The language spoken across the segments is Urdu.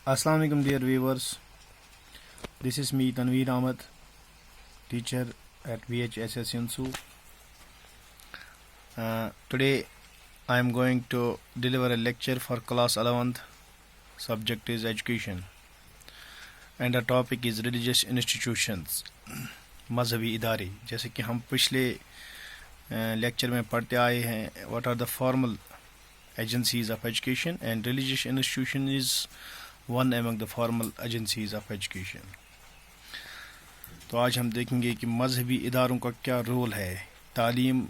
Assalamu alaikum dear viewers. This is me Tanveer Ahmed, teacher at VHSS Yunsu. Today I am going to deliver a lecture for class 11th. Subject is education and the topic is religious institutions, مذہبی ادارے. جیسے کہ ہم پچھلے لیکچر میں پڑھتے آئے ہیں, what are the formal agencies of education, and religious institution is one among the formal agencies of education. تو آج ہم دیکھیں گے کہ مذہبی اداروں کا کیا رول ہے, تعلیم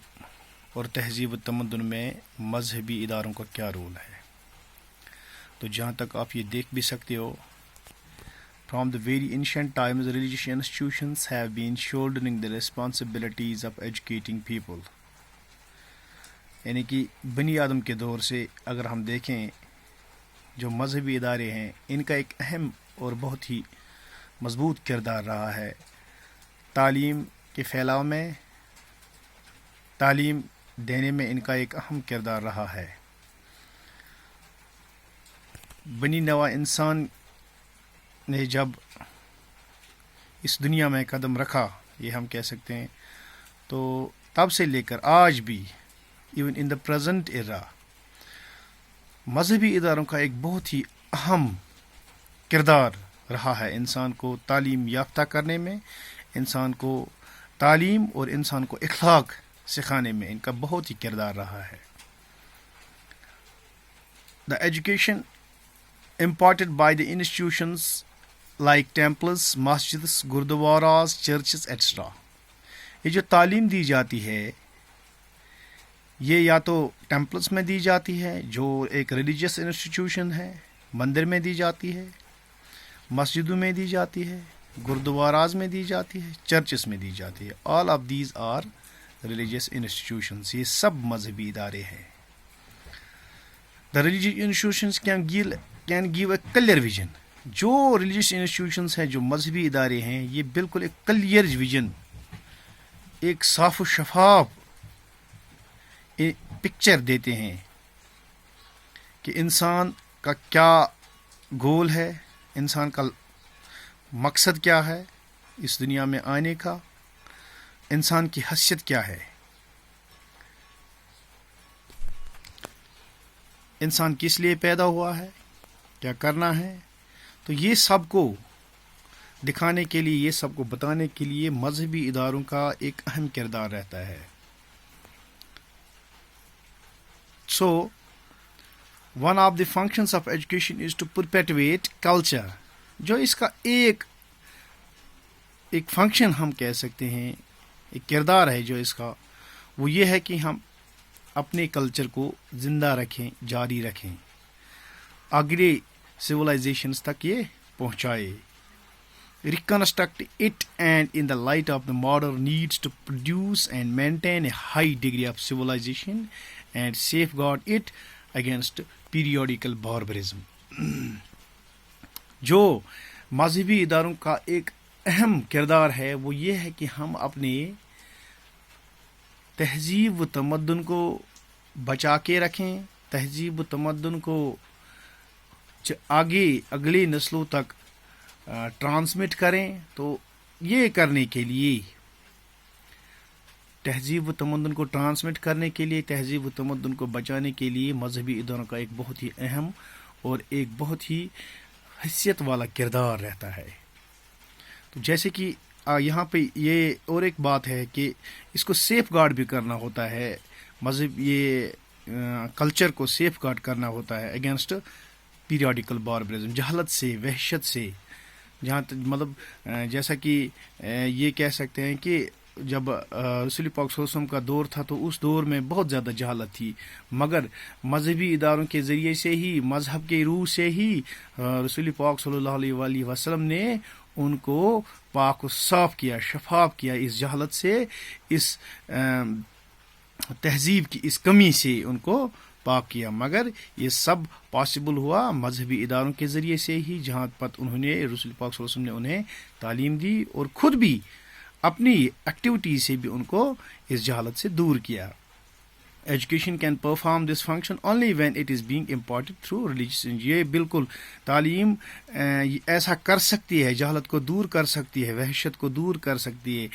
اور تہذیب و تمدن میں مذہبی اداروں کا کیا رول ہے. تو جہاں تک آپ یہ دیکھ بھی سکتے ہو, from the very ancient times religious institutions have been shouldering the responsibilities of educating people. یعنی کہ بنی آدم کے دور سے اگر ہم دیکھیں, جو مذہبی ادارے ہیں ان کا ایک اہم اور بہت ہی مضبوط کردار رہا ہے تعلیم کے پھیلاؤ میں, تعلیم دینے میں ان کا ایک اہم کردار رہا ہے. بنی نوع انسان نے جب اس دنیا میں قدم رکھا, یہ ہم کہہ سکتے ہیں, تو تب سے لے کر آج بھی, ایون ان دا پریزنٹ ایرا, مذہبی اداروں کا ایک بہت ہی اہم کردار رہا ہے انسان کو تعلیم یافتہ کرنے میں, انسان کو تعلیم اور انسان کو اخلاق سکھانے میں ان کا بہت ہی کردار رہا ہے. The education imparted by the institutions like temples, masjids, gurdwaras, churches, etc. یہ جو تعلیم دی جاتی ہے یہ یا تو ٹیمپلز میں دی جاتی ہے جو ایک ریلیجیس انسٹیٹیوشن ہے, مندر میں دی جاتی ہے, مسجدوں میں دی جاتی ہے, گردواراز میں دی جاتی ہے, چرچز میں دی جاتی ہے. All of these are religious institutions, یہ سب مذہبی ادارے ہیں. The religious institutions can give a clear vision. جو ریلیجیس انسٹیٹیوشنز ہیں, جو مذہبی ادارے ہیں, یہ بالکل ایک کلیئر ویژن, ایک صاف و شفاف پکچر دیتے ہیں کہ انسان کا کیا گول ہے, انسان کا مقصد کیا ہے اس دنیا میں آنے کا, انسان کی حیثیت کیا ہے, انسان کس لیے پیدا ہوا ہے, کیا کرنا ہے. تو یہ سب کو دکھانے کے لیے, یہ سب کو بتانے کے لیے مذہبی اداروں کا ایک اہم کردار رہتا ہے. So, one of the functions of education is to perpetuate culture. جو اس کا ایک فنکشن ہم کہہ سکتے ہیں, ایک کردار ہے جو اس کا, وہ یہ ہے کہ ہم اپنے کلچر کو زندہ رکھیں, جاری رکھیں, اگلے سویلائزیشنز تک یہ پہنچائے. Reconstruct it and in the light of the modern needs to produce and maintain a high degree of civilization and safeguard it against periodical barbarism. جو مذہبی اداروں کا ایک اہم کردار ہے وہ یہ ہے کہ ہم اپنے تہذیب و تمدن کو بچا کے رکھیں, تہذیب و تمدن کو آگے اگلی نسلوں تک ٹرانسمٹ کریں. تو یہ کرنے کے لیے, تہذیب و تمدن کو ٹرانسمٹ کرنے کے لیے, تہذیب و تمدن کو بچانے کے لیے مذہبی اداروں کا ایک بہت ہی اہم اور ایک بہت ہی حیثیت والا کردار رہتا ہے. تو جیسے کہ یہاں پہ یہ اور ایک بات ہے کہ اس کو سیف گارڈ بھی کرنا ہوتا ہے, مذہب یہ کلچر کو سیف گارڈ کرنا ہوتا ہے اگینسٹ پیریوڈیکل باربرزم, جہالت سے, وحشت سے. جہاں مطلب جیسا کہ یہ کہہ سکتے ہیں کہ جب رسول پاک صلی اللہ علیہ وسلم کا دور تھا تو اس دور میں بہت زیادہ جہالت تھی, مگر مذہبی اداروں کے ذریعے سے ہی, مذہب کے روح سے ہی رسول پاک صلی اللہ علیہ وسلم نے ان کو پاک و صاف کیا, شفاف کیا اس جہالت سے, اس تہذیب کی اس کمی سے ان کو پاک کیا. مگر یہ سب پاسبل ہوا مذہبی اداروں کے ذریعے سے ہی, جہاں پر انہوں نے رسول پاک صلی اللہ علیہ وسلم نے انہیں تعلیم دی اور خود بھی اپنی ایکٹیویٹی سے بھی ان کو اس جہالت سے دور کیا. Education can perform this function only when it is being imparted through religious. یہ بالکل تعلیم ایسا کر سکتی ہے، جہالت کو دور کر سکتی ہے، وحشت کو دور کر سکتی ہے،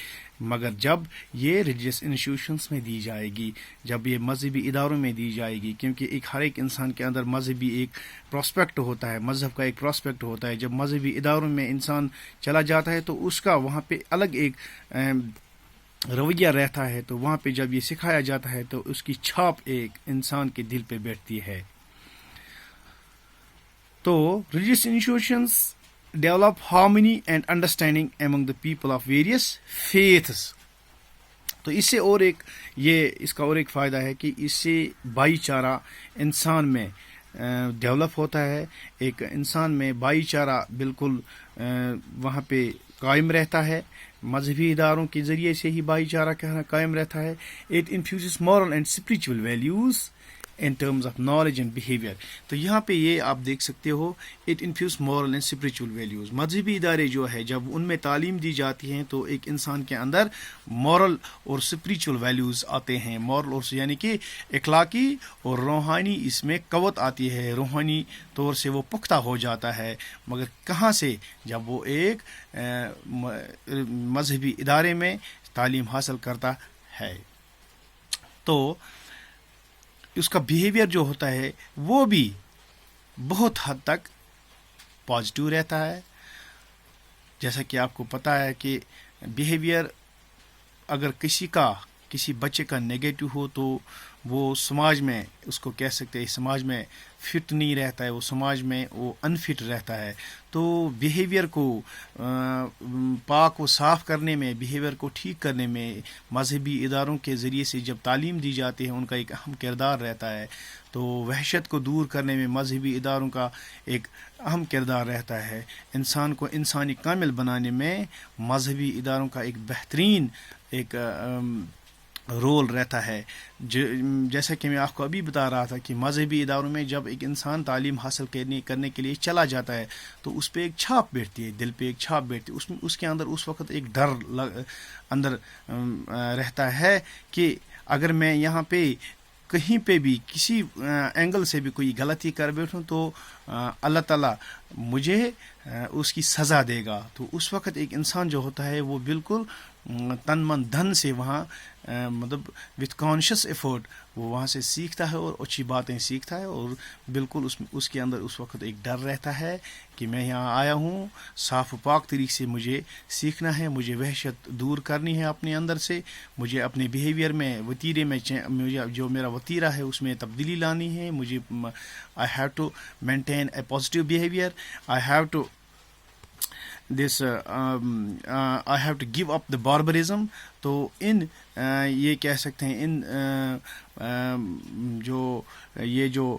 مگر جب یہ ریلیجیس انسٹیٹیوشنس میں دی جائے گی، جب یہ مذہبی اداروں میں دی جائے گی، کیونکہ ہر ایک انسان کے اندر مذہبی ایک پراسپیکٹ ہوتا ہے، مذہب کا ایک پراسپیکٹ ہوتا ہے. جب مذہبی اداروں میں انسان چلا جاتا ہے تو اس کا وہاں پہ الگ ایک رویہ رہتا ہے، تو وہاں پہ جب یہ سکھایا جاتا ہے تو اس کی چھاپ ایک انسان کے دل پہ بیٹھتی ہے. تو religious institutions develop harmony and understanding among the people of various faiths. تو اس سے اور ایک اس کا اور ایک فائدہ ہے کہ اس سے بھائی چارہ انسان میں ڈیولپ ہوتا ہے، ایک انسان میں بھائی چارہ بالکل وہاں پہ قائم رہتا ہے، مذہبی اداروں کے ذریعے سے ہی بھائی چارہ قائم رہتا ہے. It infuses moral and spiritual values in terms of knowledge and behavior. تو یہاں پہ یہ آپ دیکھ سکتے ہو it infuse moral and spiritual values. مذہبی ادارے جو ہے جب ان میں تعلیم دی جاتی ہیں تو ایک انسان کے اندر moral اور spiritual values آتے ہیں. moral اور یعنی کہ اخلاقی اور روحانی اس میں قوت آتی ہے، روحانی طور سے وہ پختہ ہو جاتا ہے. مگر کہاں سے؟ جب وہ ایک مذہبی ادارے میں تعلیم حاصل کرتا ہے. تو اس کا بیہیویئر جو ہوتا ہے وہ بھی بہت حد تک پازیٹیو رہتا ہے. جیسا کہ آپ کو پتہ ہے کہ بیہیویئر اگر کسی بچے کا نگیٹو ہو تو وہ سماج میں اس کو کہہ سکتے ہیں سماج میں فٹ نہیں رہتا ہے، وہ سماج میں وہ انفٹ رہتا ہے. تو بیہیویئر کو پاک و صاف کرنے میں، بیہیویئر کو ٹھیک کرنے میں مذہبی اداروں کے ذریعے سے جب تعلیم دی جاتی ہے ان کا ایک اہم کردار رہتا ہے. تو وحشت کو دور کرنے میں مذہبی اداروں کا ایک اہم کردار رہتا ہے. انسان کو انسانی کامل بنانے میں مذہبی اداروں کا ایک بہترین ایک رول رہتا ہے. جیسا کہ میں آپ کو ابھی بتا رہا تھا کہ مذہبی اداروں میں جب ایک انسان تعلیم حاصل کرنے کے لیے چلا جاتا ہے تو اس پہ ایک چھاپ بیٹھتی ہے، دل پہ ایک چھاپ بیٹھتی ہے. اس کے اندر اس وقت ایک ڈر اندر رہتا ہے کہ اگر میں یہاں پہ کہیں پہ بھی کسی اینگل سے بھی کوئی غلطی کر بیٹھوں تو اللہ تعالیٰ مجھے اس کی سزا دے گا. تو اس وقت ایک انسان جو ہوتا ہے وہ بالکل تن من دھن سے وہاں مطلب وتھ کانشیس ایفرٹ وہ وہاں سے سیکھتا ہے اور اچھی باتیں سیکھتا ہے. اور بالکل اس کے اندر اس وقت ایک ڈر رہتا ہے کہ میں یہاں آیا ہوں، صاف و پاک طریقے سے مجھے سیکھنا ہے، مجھے وحشت دور کرنی ہے اپنے اندر سے، مجھے اپنے بیہیویئر میں وتیرے میں مجھے جو میرا وتیرہ ہے اس میں تبدیلی لانی ہے. مجھے I have to maintain a positive behavior. I have to I have to give up the barbarism. تو یہ کہہ سکتے ہیں جو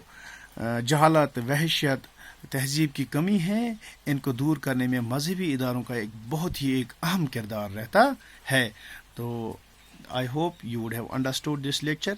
جہالت، وحشت، تہذیب کی کمی ہے، ان کو دور کرنے میں مذہبی اداروں کا ایک بہت ہی ایک اہم کردار رہتا ہے. تو I hope you would have understood this lecture.